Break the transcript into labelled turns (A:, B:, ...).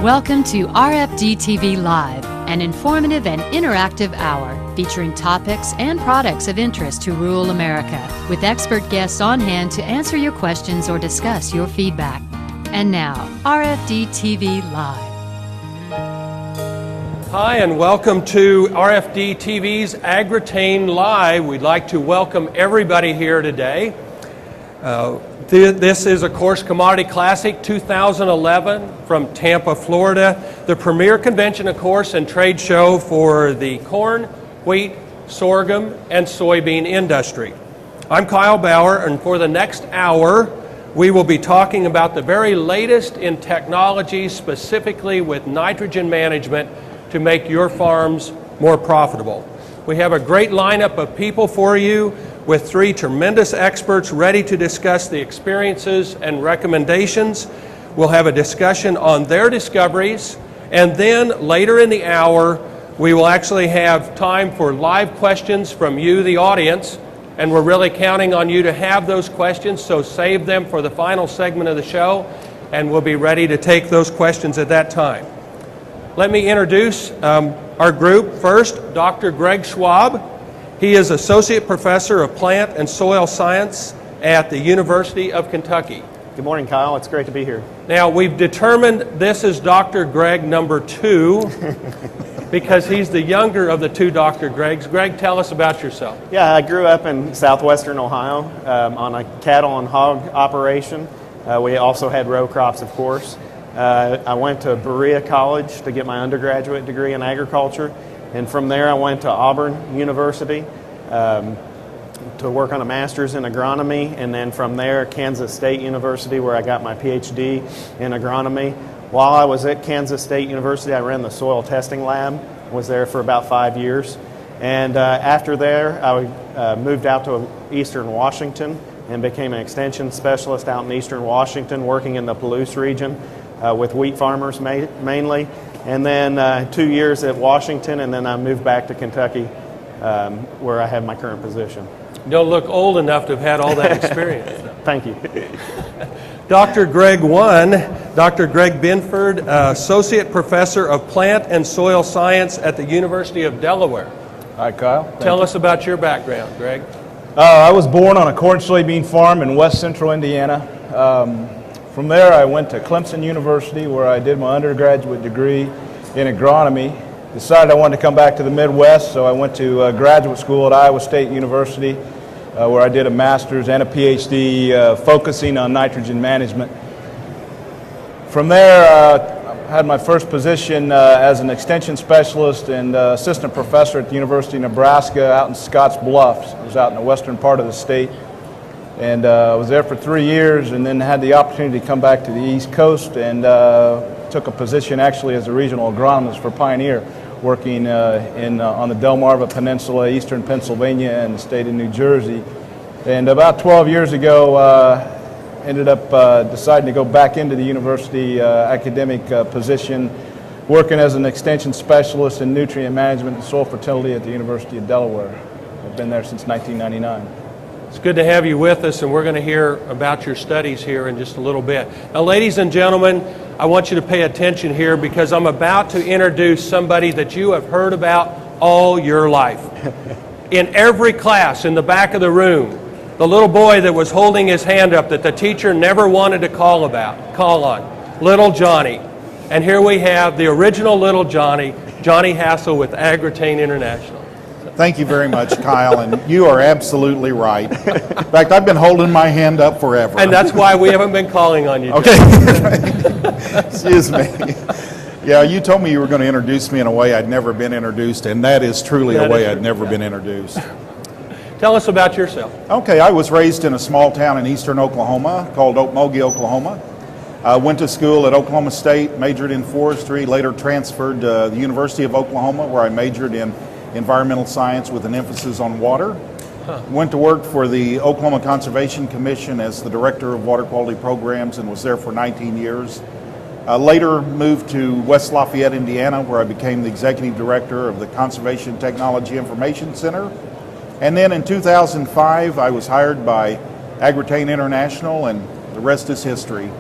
A: Welcome to RFD TV Live, an informative and interactive hour featuring topics and products of interest to rural America, with expert guests on hand to answer your questions or discuss your feedback. And now, RFD TV Live.
B: Hi, and welcome to RFD TV's Agritain Live. We'd like to welcome everybody here today. This is, of course, Commodity Classic 2011 from Tampa, Florida, the premier convention, of course, and trade show for the corn, wheat, sorghum, and soybean industry. I'm Kyle Bauer, and for the next hour, we will be talking about the very latest in technology, specifically with nitrogen management, to make your farms more profitable. We have a great lineup of people for you, with three tremendous experts ready to discuss the experiences and recommendations. We'll have a discussion on their discoveries, and then later in the hour, we will actually have time for live questions from you, the audience, and we're really counting on you to have those questions, so save them for the final segment of the show, and we'll be ready to take those questions at that time. Let me introduce our group. First, Dr. Greg Schwab. He is Associate Professor of Plant and Soil Science at the University of Kentucky.
C: Good morning, Kyle. It's great to be here.
B: Now, we've determined this is Dr. Greg number 2 because he's the younger of the two Dr. Gregs. Greg, tell us about yourself.
C: Yeah, I grew up in southwestern Ohio on a cattle and hog operation. We also had row crops, of course. I went to Berea College to get my undergraduate degree in agriculture. And from there, I went to Auburn University to work on a master's in agronomy. And then from there, Kansas State University, where I got my PhD in agronomy. While I was at Kansas State University, I ran the soil testing lab, was there for about 5 years. And after there, I moved out to Eastern Washington and became an extension specialist out in Eastern Washington, working in the Palouse region with wheat farmers mainly. And then 2 years at Washington, and then I moved back to Kentucky, where I have my current position.
B: You don't look old enough to have had all that experience.
C: Thank you.
B: Dr. Greg 1, Dr. Greg Binford, Associate Professor of Plant and Soil Science at the University of Delaware.
D: Hi, Kyle.
B: Tell us about your background, Greg.
D: I was born on a corn soybean farm in west central Indiana. From there, I went to Clemson University, where I did my undergraduate degree in agronomy. Decided I wanted to come back to the Midwest, so I went to graduate school at Iowa State University, where I did a master's and a PhD focusing on nitrogen management. From there, I had my first position as an extension specialist and assistant professor at the University of Nebraska out in Scotts Bluffs. It was out in the western part of the state. And I was there for 3 years, and then had the opportunity to come back to the East Coast and took a position actually as a regional agronomist for Pioneer, working on the Delmarva Peninsula, eastern Pennsylvania, and the state of New Jersey. And about 12 years ago, ended up deciding to go back into the university academic position, working as an extension specialist in nutrient management and soil fertility at the University of Delaware. I've been there since 1999.
B: It's good to have you with us, and we're going to hear about your studies here in just a little bit. Now, ladies and gentlemen, I want you to pay attention here because I'm about to introduce somebody that you have heard about all your life. In every class in the back of the room, the little boy that was holding his hand up that the teacher never wanted to call on, Little Johnny. And here we have the original Little Johnny, Johnny Hassel with Agritain International.
E: Thank you very much, Kyle, and you are absolutely right. In fact, I've been holding my hand up forever.
B: And that's why we haven't been calling on you.
E: Okay. Excuse me. Yeah, you told me you were going to introduce me in a way I'd never been introduced, and that is truly a way I'd never been introduced.
B: Tell us about yourself.
E: Okay, I was raised in a small town in eastern Oklahoma called Okmulgee, Oklahoma. I went to school at Oklahoma State, majored in forestry, later transferred to the University of Oklahoma, where I majored in environmental science with an emphasis on water. Went to work for the Oklahoma Conservation Commission as the Director of Water Quality Programs and was there for 19 years. Later moved to West Lafayette, Indiana, where I became the Executive Director of the Conservation Technology Information Center. And then in 2005, I was hired by Agritain International, and the rest is history.